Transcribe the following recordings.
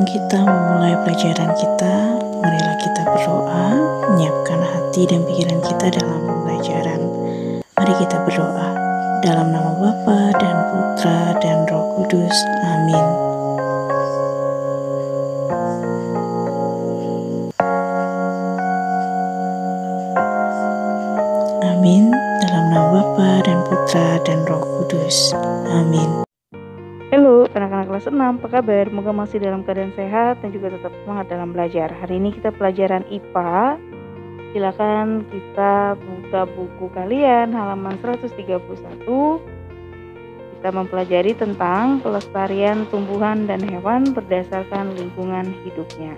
kita memulai pelajaran kita, marilah kita berdoa, menyiapkan hati dan pikiran kita dalam pembelajaran. Mari kita berdoa. Dalam nama Bapa dan Putra dan Roh Kudus. Amin. Amin. Dalam nama Bapa dan Putra dan Roh Kudus. Amin. Halo anak-anak kelas 6, apa kabar? Semoga masih dalam keadaan sehat dan juga tetap semangat dalam belajar. Hari ini kita pelajaran IPA. Silakan kita buka buku kalian halaman 131. Kita mempelajari tentang pelestarian tumbuhan dan hewan berdasarkan lingkungan hidupnya.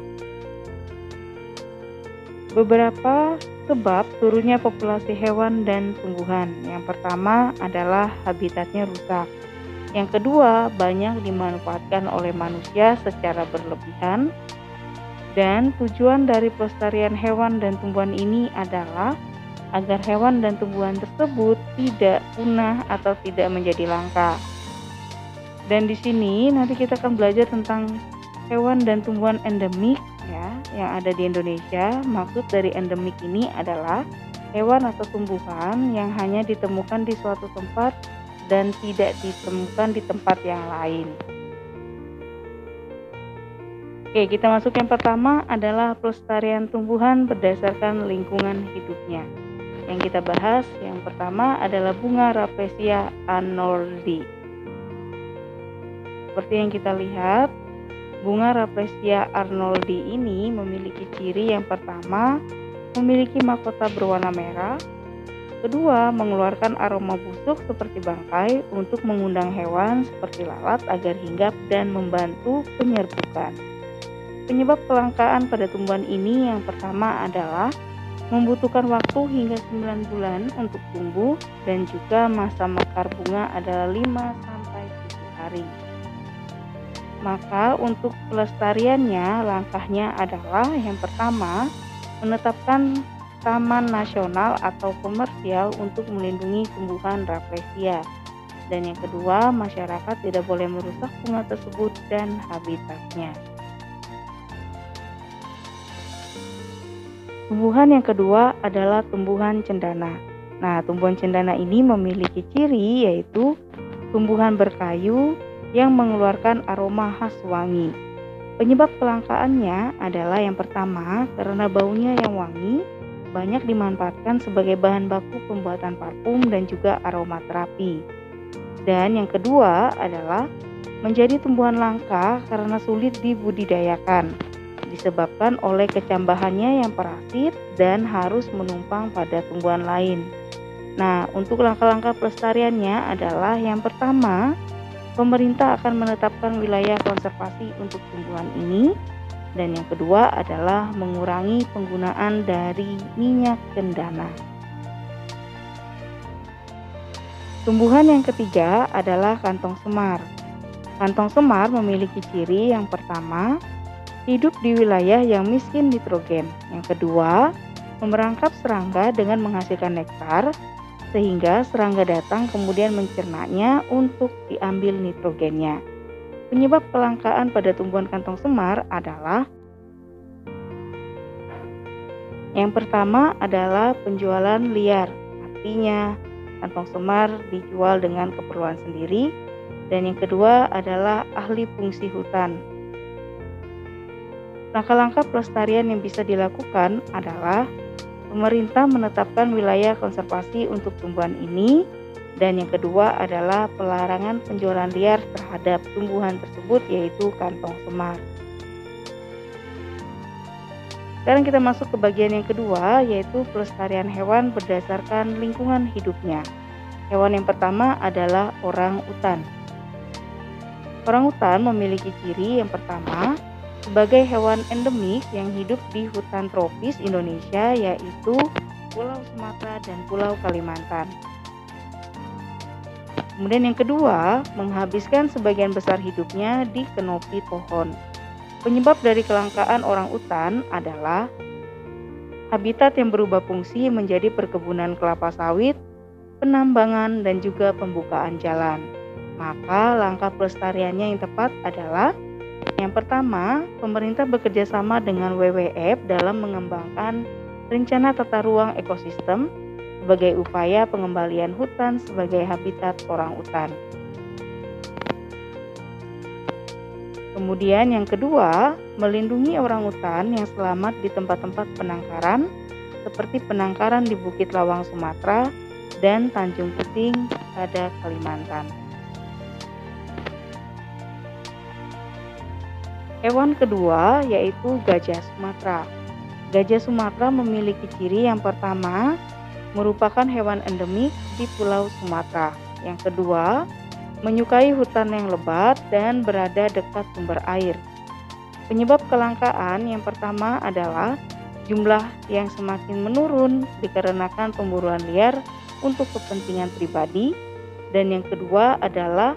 Beberapa sebab turunnya populasi hewan dan tumbuhan. Yang pertama adalah habitatnya rusak. Yang kedua, banyak dimanfaatkan oleh manusia secara berlebihan. Dan tujuan dari pelestarian hewan dan tumbuhan ini adalah agar hewan dan tumbuhan tersebut tidak punah atau tidak menjadi langka. Dan di sini nanti kita akan belajar tentang hewan dan tumbuhan endemik ya, yang ada di Indonesia. Maksud dari endemik ini adalah hewan atau tumbuhan yang hanya ditemukan di suatu tempat dan tidak ditemukan di tempat yang lain. Oke, kita masuk yang pertama adalah pelestarian tumbuhan berdasarkan lingkungan hidupnya. Yang kita bahas yang pertama adalah bunga Rafflesia arnoldii. Seperti yang kita lihat, bunga Rafflesia arnoldii ini memiliki ciri yang pertama, memiliki mahkota berwarna merah. Kedua, mengeluarkan aroma busuk seperti bangkai untuk mengundang hewan seperti lalat agar hinggap dan membantu penyerbukan. Penyebab kelangkaan pada tumbuhan ini yang pertama adalah membutuhkan waktu hingga 9 bulan untuk tumbuh dan juga masa mekar bunga adalah 5-7 hari. Maka untuk pelestariannya langkahnya adalah yang pertama, menetapkan taman nasional atau komersial untuk melindungi tumbuhan Rafflesia. Dan yang kedua, masyarakat tidak boleh merusak bunga tersebut dan habitatnya. Tumbuhan yang kedua adalah tumbuhan cendana. Nah, tumbuhan cendana ini memiliki ciri yaitu tumbuhan berkayu yang mengeluarkan aroma khas wangi. Penyebab kelangkaannya adalah yang pertama, karena baunya yang wangi, banyak dimanfaatkan sebagai bahan baku pembuatan parfum dan juga aromaterapi. Dan yang kedua adalah menjadi tumbuhan langka karena sulit dibudidayakan, disebabkan oleh kecambahannya yang parasit dan harus menumpang pada tumbuhan lain. Nah, untuk langkah-langkah pelestariannya adalah yang pertama, pemerintah akan menetapkan wilayah konservasi untuk tumbuhan ini. Dan yang kedua adalah mengurangi penggunaan dari minyak cendana. Tumbuhan yang ketiga adalah kantong semar. Kantong semar memiliki ciri yang pertama, hidup di wilayah yang miskin nitrogen. Yang kedua, memerangkap serangga dengan menghasilkan nektar, sehingga serangga datang kemudian mencernanya untuk diambil nitrogennya. Penyebab kelangkaan pada tumbuhan kantong semar adalah yang pertama adalah penjualan liar. Artinya kantong semar dijual dengan keperluan sendiri. Dan yang kedua adalah ahli fungsi hutan. Langkah-langkah pelestarian yang bisa dilakukan adalah pemerintah menetapkan wilayah konservasi untuk tumbuhan ini. Dan yang kedua adalah pelarangan penjualan liar terhadap tumbuhan tersebut yaitu kantong semar. Sekarang kita masuk ke bagian yang kedua yaitu pelestarian hewan berdasarkan lingkungan hidupnya. Hewan yang pertama adalah orang-utan. Orang-utan memiliki ciri yang pertama sebagai hewan endemik yang hidup di hutan tropis Indonesia yaitu Pulau Sumatera dan Pulau Kalimantan. Kemudian yang kedua, menghabiskan sebagian besar hidupnya di kanopi pohon. Penyebab dari kelangkaan orang-utan adalah habitat yang berubah fungsi menjadi perkebunan kelapa sawit, penambangan, dan juga pembukaan jalan. Maka langkah pelestariannya yang tepat adalah Yang pertama, pemerintah bekerja sama dengan WWF dalam mengembangkan rencana tata ruang ekosistem sebagai upaya pengembalian hutan sebagai habitat orangutan. Kemudian yang kedua, melindungi orangutan yang selamat di tempat-tempat penangkaran seperti penangkaran di Bukit Lawang Sumatera dan Tanjung Puting pada Kalimantan. Hewan kedua yaitu gajah Sumatera. Gajah Sumatera memiliki ciri yang pertama, merupakan hewan endemik di Pulau Sumatera. Yang kedua, menyukai hutan yang lebat dan berada dekat sumber air. Penyebab kelangkaan yang pertama adalah jumlah yang semakin menurun dikarenakan pemburuan liar untuk kepentingan pribadi, dan yang kedua adalah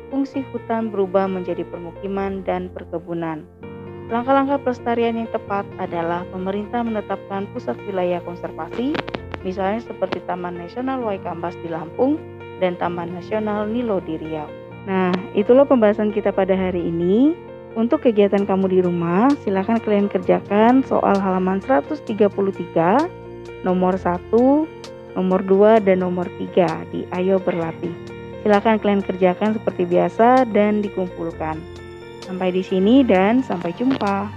fungsi hutan berubah menjadi permukiman dan perkebunan. Langkah-langkah pelestarian yang tepat adalah pemerintah menetapkan pusat wilayah konservasi, misalnya seperti Taman Nasional Waikambas di Lampung dan Taman Nasional Nilo di Riau. Nah, itulah pembahasan kita pada hari ini. Untuk kegiatan kamu di rumah, silakan kalian kerjakan soal halaman 133, nomor 1, nomor 2, dan nomor 3 di Ayo Berlatih. Silakan kalian kerjakan seperti biasa dan dikumpulkan. Sampai di sini dan sampai jumpa.